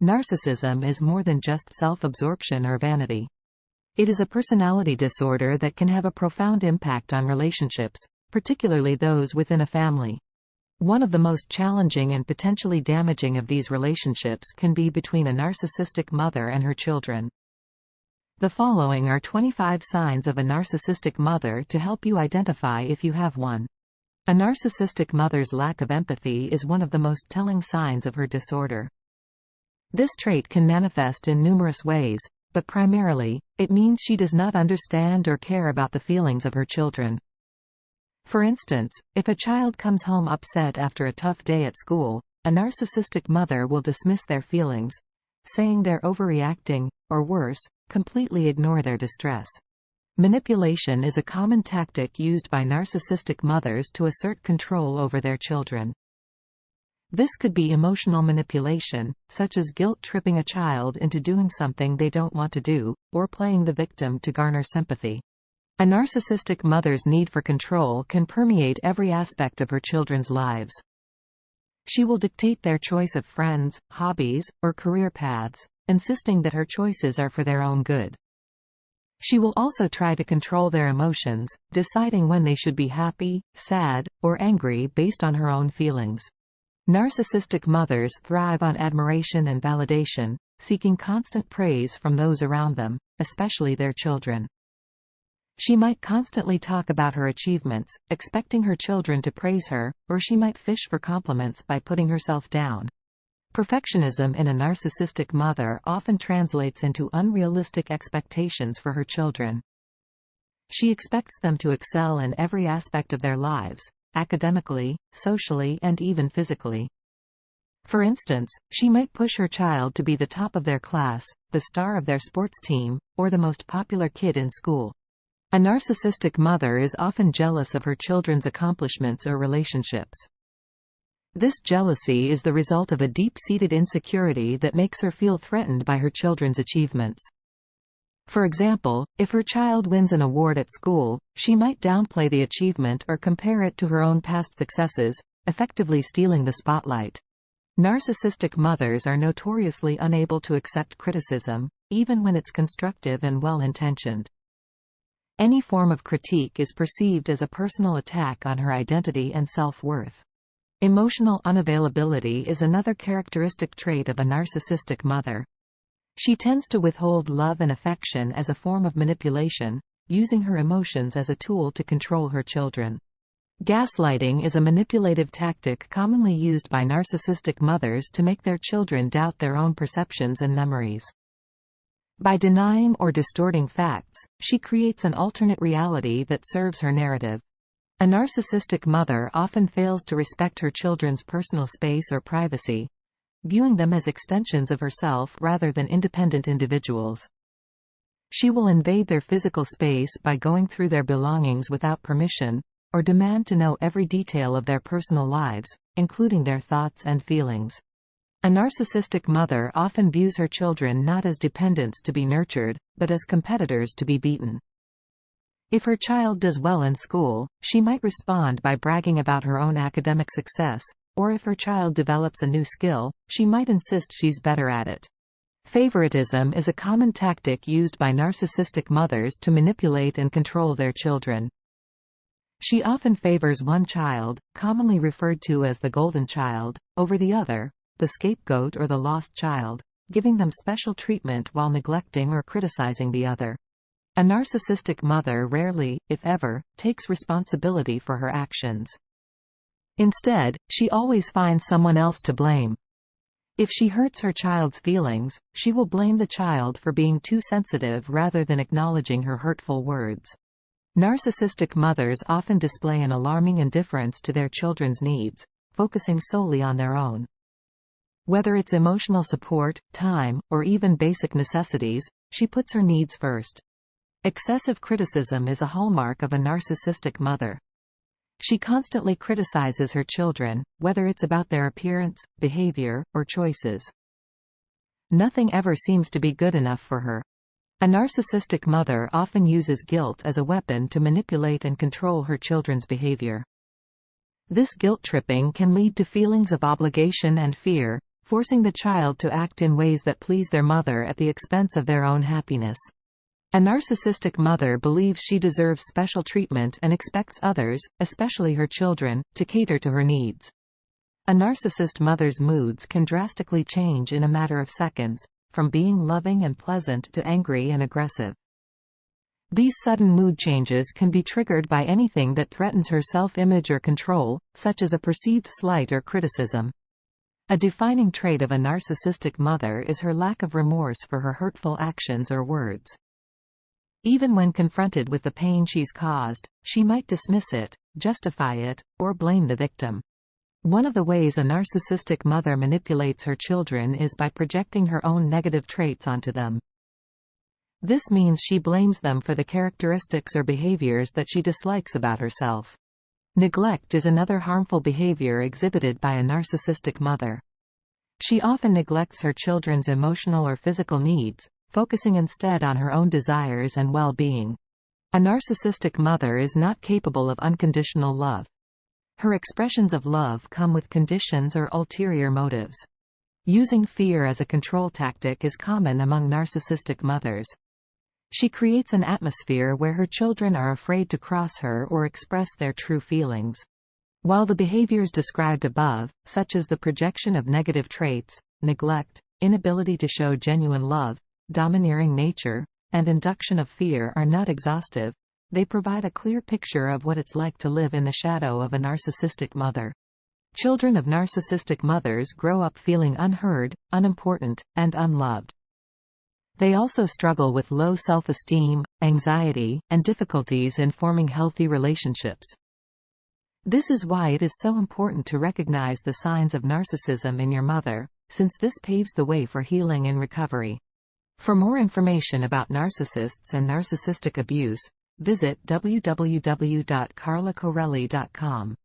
Narcissism is more than just self-absorption or vanity. It is a personality disorder that can have a profound impact on relationships, particularly those within a family. One of the most challenging and potentially damaging of these relationships can be between a narcissistic mother and her children. The following are 25 signs of a narcissistic mother to help you identify if you have one. A narcissistic mother's lack of empathy is one of the most telling signs of her disorder. This trait can manifest in numerous ways, but primarily, it means she does not understand or care about the feelings of her children. For instance, if a child comes home upset after a tough day at school, a narcissistic mother will dismiss their feelings, saying they're overreacting, or worse, completely ignore their distress. Manipulation is a common tactic used by narcissistic mothers to assert control over their children. This could be emotional manipulation, such as guilt-tripping a child into doing something they don't want to do, or playing the victim to garner sympathy. A narcissistic mother's need for control can permeate every aspect of her children's lives. She will dictate their choice of friends, hobbies, or career paths, insisting that her choices are for their own good. She will also try to control their emotions, deciding when they should be happy, sad, or angry based on her own feelings. Narcissistic mothers thrive on admiration and validation, seeking constant praise from those around them, especially their children. She might constantly talk about her achievements, expecting her children to praise her, or she might fish for compliments by putting herself down. Perfectionism in a narcissistic mother often translates into unrealistic expectations for her children. She expects them to excel in every aspect of their lives, academically, socially, and even physically. For instance, she might push her child to be the top of their class, the star of their sports team, or the most popular kid in school. A narcissistic mother is often jealous of her children's accomplishments or relationships. This jealousy is the result of a deep-seated insecurity that makes her feel threatened by her children's achievements. For example, if her child wins an award at school, she might downplay the achievement or compare it to her own past successes, effectively stealing the spotlight. Narcissistic mothers are notoriously unable to accept criticism, even when it's constructive and well-intentioned. Any form of critique is perceived as a personal attack on her identity and self-worth. Emotional unavailability is another characteristic trait of a narcissistic mother. She tends to withhold love and affection as a form of manipulation, using her emotions as a tool to control her children. Gaslighting is a manipulative tactic commonly used by narcissistic mothers to make their children doubt their own perceptions and memories. By denying or distorting facts, she creates an alternate reality that serves her narrative. A narcissistic mother often fails to respect her children's personal space or privacy, viewing them as extensions of herself rather than independent individuals. She will invade their physical space by going through their belongings without permission, or demand to know every detail of their personal lives, including their thoughts and feelings. A narcissistic mother often views her children not as dependents to be nurtured, but as competitors to be beaten. If her child does well in school, she might respond by bragging about her own academic success, or if her child develops a new skill, she might insist she's better at it. Favoritism is a common tactic used by narcissistic mothers to manipulate and control their children. She often favors one child, commonly referred to as the golden child, over the other, the scapegoat or the lost child, giving them special treatment while neglecting or criticizing the other. A narcissistic mother rarely, if ever, takes responsibility for her actions. Instead, she always finds someone else to blame. If she hurts her child's feelings, she will blame the child for being too sensitive rather than acknowledging her hurtful words. Narcissistic mothers often display an alarming indifference to their children's needs, focusing solely on their own. Whether it's emotional support, time, or even basic necessities, she puts her needs first. Excessive criticism is a hallmark of a narcissistic mother. She constantly criticizes her children, whether it's about their appearance, behavior, or choices. Nothing ever seems to be good enough for her. A narcissistic mother often uses guilt as a weapon to manipulate and control her children's behavior. This guilt tripping can lead to feelings of obligation and fear, forcing the child to act in ways that please their mother at the expense of their own happiness. A narcissistic mother believes she deserves special treatment and expects others, especially her children, to cater to her needs. A narcissist mother's moods can drastically change in a matter of seconds, from being loving and pleasant to angry and aggressive. These sudden mood changes can be triggered by anything that threatens her self-image or control, such as a perceived slight or criticism. A defining trait of a narcissistic mother is her lack of remorse for her hurtful actions or words. Even when confronted with the pain she's caused, she might dismiss it, justify it, or blame the victim. One of the ways a narcissistic mother manipulates her children is by projecting her own negative traits onto them. This means she blames them for the characteristics or behaviors that she dislikes about herself. Neglect is another harmful behavior exhibited by a narcissistic mother. She often neglects her children's emotional or physical needs, focusing instead on her own desires and well-being. A narcissistic mother is not capable of unconditional love. Her expressions of love come with conditions or ulterior motives. Using fear as a control tactic is common among narcissistic mothers. She creates an atmosphere where her children are afraid to cross her or express their true feelings. While the behaviors described above, such as the projection of negative traits, neglect, inability to show genuine love, domineering nature, and induction of fear are not exhaustive, they provide a clear picture of what it's like to live in the shadow of a narcissistic mother. Children of narcissistic mothers grow up feeling unheard, unimportant, and unloved. They also struggle with low self-esteem, anxiety, and difficulties in forming healthy relationships. This is why it is so important to recognize the signs of narcissism in your mother, since this paves the way for healing and recovery. For more information about narcissists and narcissistic abuse, visit www.carlacorelli.com.